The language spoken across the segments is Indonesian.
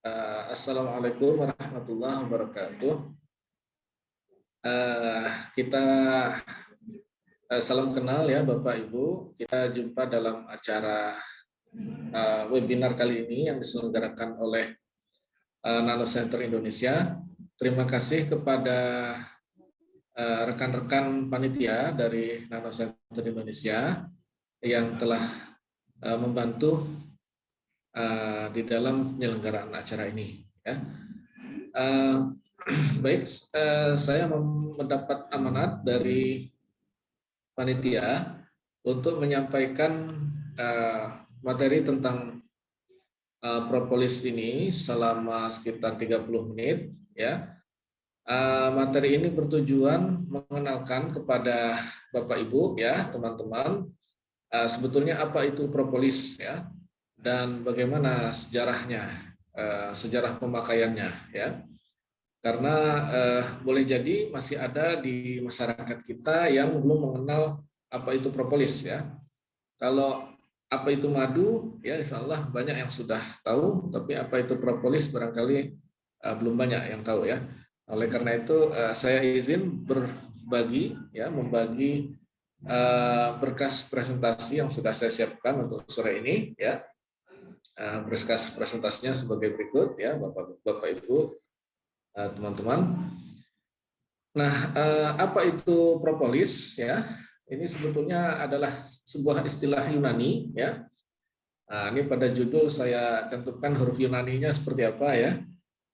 Assalamualaikum warahmatullahi wabarakatuh. Kita salam kenal ya Bapak Ibu. Kita jumpa dalam acara webinar kali ini yang diselenggarakan oleh Nano Center Indonesia. Terima kasih kepada rekan-rekan panitia dari Nano Center Indonesia yang telah membantu di dalam penyelenggaraan acara ini. Ya. Baik, saya mendapat amanat dari panitia untuk menyampaikan materi tentang propolis ini selama sekitar 30 menit. Ya. Materi ini bertujuan mengenalkan kepada Bapak Ibu, ya teman-teman, sebetulnya apa itu propolis, ya, dan bagaimana sejarahnya, sejarah pemakaiannya, ya. Karena boleh jadi masih ada di masyarakat kita yang belum mengenal apa itu propolis, ya. Kalau apa itu madu, ya insya Allah banyak yang sudah tahu, tapi apa itu propolis barangkali belum banyak yang tahu, ya. Oleh karena itu saya izin berbagi, ya, membagi berkas presentasi yang sudah saya siapkan untuk sore ini, ya. Berkas presentasinya sebagai berikut, ya Bapak Ibu, teman-teman. Nah, apa itu propolis, ya? Ini sebetulnya adalah sebuah istilah Yunani, ya. Nah, ini pada judul saya cantumkan huruf Yunaninya seperti apa, ya.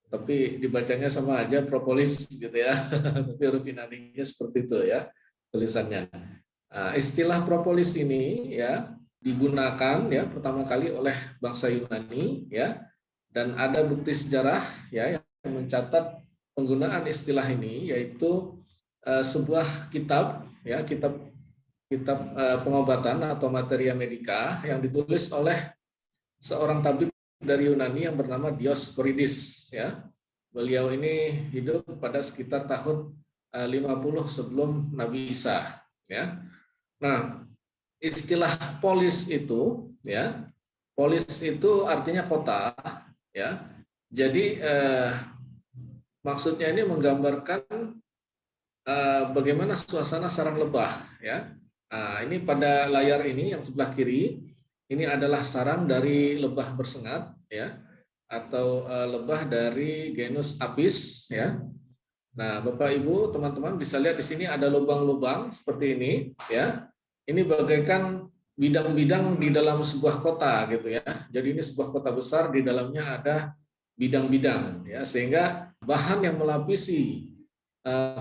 Tapi dibacanya sama aja propolis gitu, ya. Tapi huruf Yunaninya seperti itu, ya, tulisannya. Nah, istilah propolis ini, ya, digunakan, ya, pertama kali oleh bangsa Yunani, ya. Dan ada bukti sejarah, ya, yang mencatat penggunaan istilah ini, yaitu sebuah kitab, ya, kitab pengobatan atau materia medica yang ditulis oleh seorang tabib dari Yunani yang bernama Dioscorides, ya. Beliau ini hidup pada sekitar tahun 50 sebelum Nabi Isa, ya. Nah, istilah polis itu, ya, polis itu artinya kota, ya. Jadi maksudnya ini menggambarkan bagaimana suasana sarang lebah, ya. Nah, ini pada layar ini yang sebelah kiri, ini adalah sarang dari lebah bersengat, ya, atau lebah dari genus Apis, ya. Nah, Bapak Ibu, teman-teman bisa lihat di sini ada lubang-lubang seperti ini, ya. Ini bagaikan bidang-bidang di dalam sebuah kota gitu, ya. Jadi ini sebuah kota besar, di dalamnya ada bidang-bidang, ya, sehingga bahan yang melapisi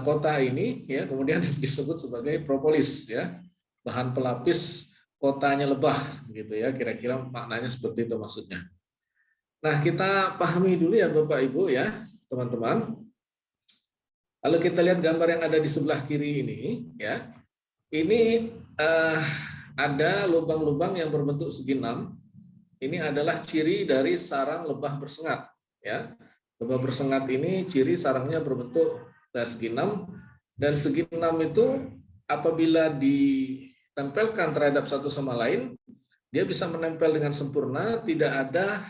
kota ini, ya, kemudian disebut sebagai propolis, ya, bahan pelapis kotanya lebah gitu, ya, kira-kira maknanya seperti itu maksudnya. Nah, kita pahami dulu ya Bapak Ibu, ya teman-teman. Kalau kita lihat gambar yang ada di sebelah kiri ini, ya, ini ada lubang-lubang yang berbentuk segi 6. Ini adalah ciri dari sarang lebah bersengat, ya. Lebah bersengat ini ciri sarangnya berbentuk segi 6, dan segi 6 itu apabila ditempelkan terhadap satu sama lain, dia bisa menempel dengan sempurna, tidak ada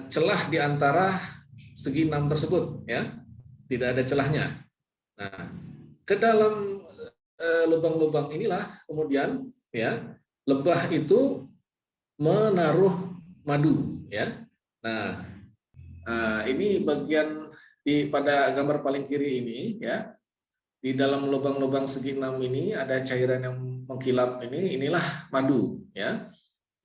celah di antara segi 6 tersebut, ya. Tidak ada celahnya. Nah, ke dalam lubang-lubang inilah kemudian, ya, lebah itu menaruh madu, ya. Nah, ini bagian pada gambar paling kiri ini, ya. Di dalam lubang-lubang segi 6 ini ada cairan yang mengkilap ini, inilah madu, ya.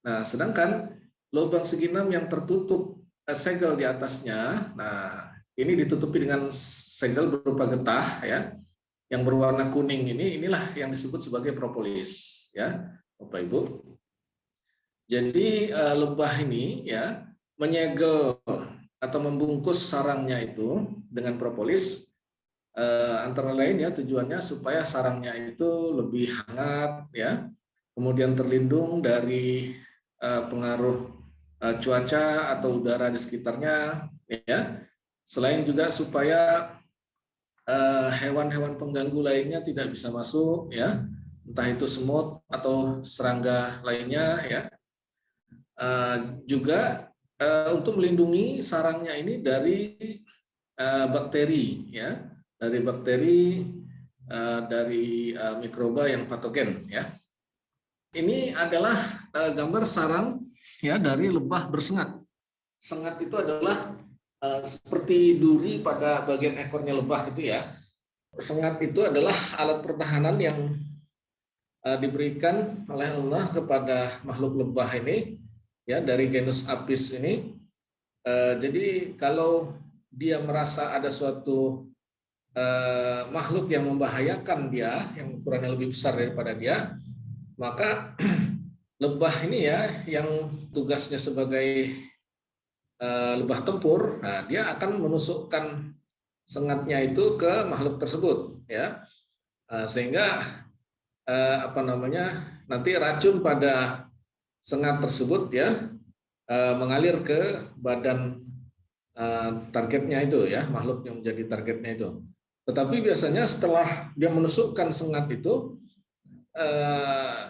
Nah, sedangkan lubang segi 6 yang tertutup segel di atasnya, nah, ini ditutupi dengan segel berupa getah, ya, yang berwarna kuning ini, inilah yang disebut sebagai propolis, ya, Bapak Ibu. Jadi lebah ini, ya, menyegel atau membungkus sarangnya itu dengan propolis, antara lain, ya, tujuannya supaya sarangnya itu lebih hangat, ya, kemudian terlindung dari pengaruh cuaca atau udara di sekitarnya, ya. Selain juga supaya hewan-hewan pengganggu lainnya tidak bisa masuk, ya, entah itu semut atau serangga lainnya, ya. Juga untuk melindungi sarangnya ini dari bakteri, ya, dari bakteri, dari mikroba yang patogen, ya. Ini adalah gambar sarang, ya, dari lebah bersengat. Sengat itu adalah seperti duri pada bagian ekornya lebah itu, ya. Sengat itu adalah alat pertahanan yang diberikan oleh Allah kepada makhluk lebah ini, ya, dari genus Apis ini. Jadi kalau dia merasa ada suatu makhluk yang membahayakan dia, yang ukurannya lebih besar daripada dia, maka lebah ini, ya, yang tugasnya sebagai lebah tempur, nah, dia akan menusukkan sengatnya itu ke makhluk tersebut, ya, sehingga nanti racun pada sengat tersebut, ya, mengalir ke badan targetnya itu, ya, makhluk yang menjadi targetnya itu. Tetapi biasanya setelah dia menusukkan sengat itu,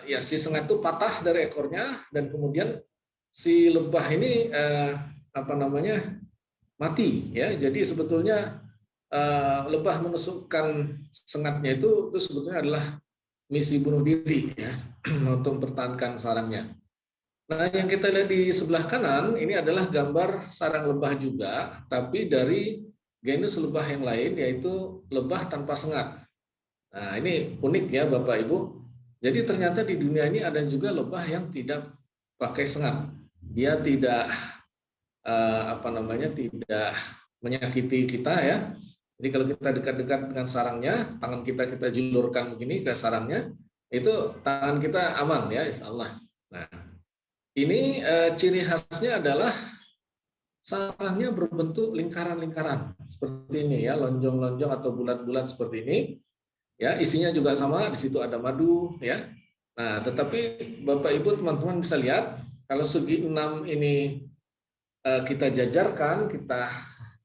ya, si sengat itu patah dari ekornya dan kemudian si lebah ini mati, ya. Jadi sebetulnya lebah menusukkan sengatnya itu sebetulnya adalah misi bunuh diri, ya, untuk mempertahankan sarangnya. Nah, yang kita lihat di sebelah kanan ini adalah gambar sarang lebah juga, tapi dari genus lebah yang lain, yaitu lebah tanpa sengat. Nah, ini unik, ya, Bapak Ibu. Jadi ternyata di dunia ini ada juga lebah yang tidak pakai sengat. Dia tidak tidak menyakiti kita, ya. Jadi kalau kita dekat-dekat dengan sarangnya, tangan kita julurkan begini ke sarangnya, itu tangan kita aman, ya, insya Allah. Nah, ini ciri khasnya adalah sarangnya berbentuk lingkaran-lingkaran seperti ini, ya, lonjong-lonjong atau bulat-bulat seperti ini. Ya, isinya juga sama, di situ ada madu, ya. Nah, tetapi Bapak Ibu teman-teman bisa lihat kalau segi 6 ini kita jajarkan, kita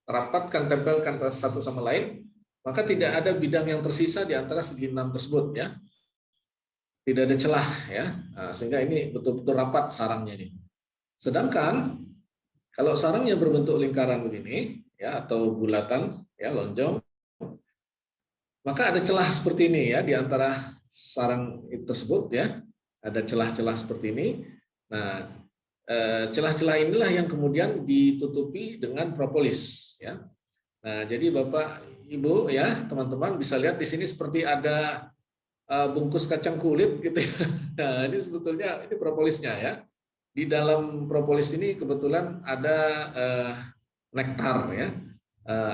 rapatkan, tempelkan satu sama lain, maka tidak ada bidang yang tersisa di antara segi 6 tersebut, ya. Tidak ada celah, ya. Nah, sehingga ini betul-betul rapat sarangnya ini. Sedangkan kalau sarangnya berbentuk lingkaran begini, ya, atau bulatan, ya, lonjong, maka ada celah seperti ini, ya, di antara sarang tersebut, ya. Ada celah-celah seperti ini. Nah, celah-celah inilah yang kemudian ditutupi dengan propolis, ya. Nah, jadi Bapak Ibu, ya, teman-teman bisa lihat di sini seperti ada bungkus kacang kulit gitu, ya. Nah, ini sebetulnya ini propolisnya, ya. Di dalam propolis ini kebetulan ada nektar, ya,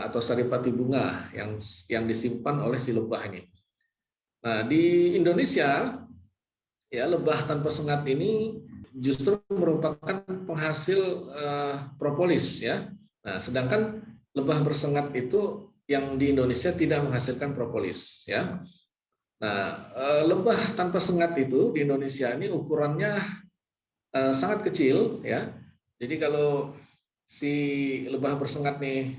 atau saripati bunga yang disimpan oleh si lebah ini. Nah, di Indonesia, ya, lebah tanpa sengat ini justru merupakan penghasil propolis, ya. Nah, sedangkan lebah bersengat itu yang di Indonesia tidak menghasilkan propolis, ya. Nah, lebah tanpa sengat itu di Indonesia ini ukurannya sangat kecil, ya. Jadi kalau si lebah bersengat nih,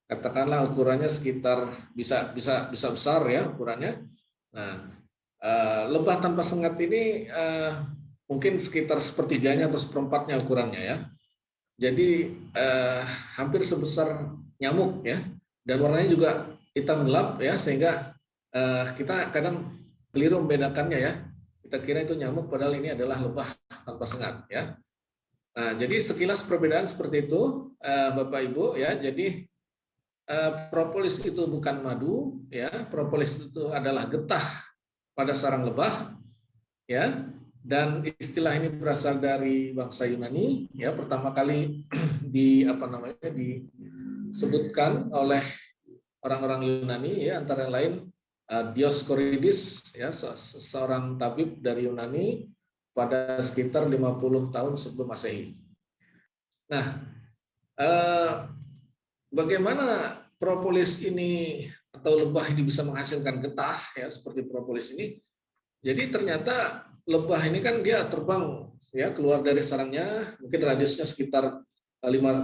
katakanlah ukurannya sekitar bisa besar, ya, ukurannya. Nah, lebah tanpa sengat ini mungkin sekitar sepertiganya atau seperempatnya ukurannya, ya. Jadi hampir sebesar nyamuk, ya, dan warnanya juga hitam gelap, ya, sehingga kita kadang keliru membedakannya, ya. Kita kira itu nyamuk, padahal ini adalah lebah tanpa sengat, ya. Nah, jadi sekilas perbedaan seperti itu, Bapak Ibu, ya. Jadi propolis itu bukan madu, ya. Propolis itu adalah getah pada sarang lebah, ya. Dan istilah ini berasal dari bangsa Yunani, ya. Pertama kali disebutkan oleh orang-orang Yunani, ya, antara lain Dioscorides, ya, seorang tabib dari Yunani pada sekitar 50 tahun sebelum Masehi. Nah, bagaimana propolis ini atau lebah ini bisa menghasilkan getah, ya, seperti propolis ini? Jadi ternyata lebah ini kan dia terbang, ya, keluar dari sarangnya, mungkin radiusnya sekitar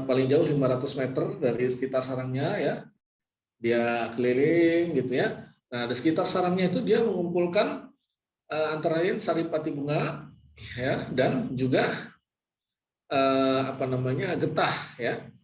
paling jauh 500 meter dari sekitar sarangnya, ya. Dia keliling gitu, ya. Nah, di sekitar sarangnya itu dia mengumpulkan antara lain saripati bunga, ya, dan juga apa namanya, getah ya.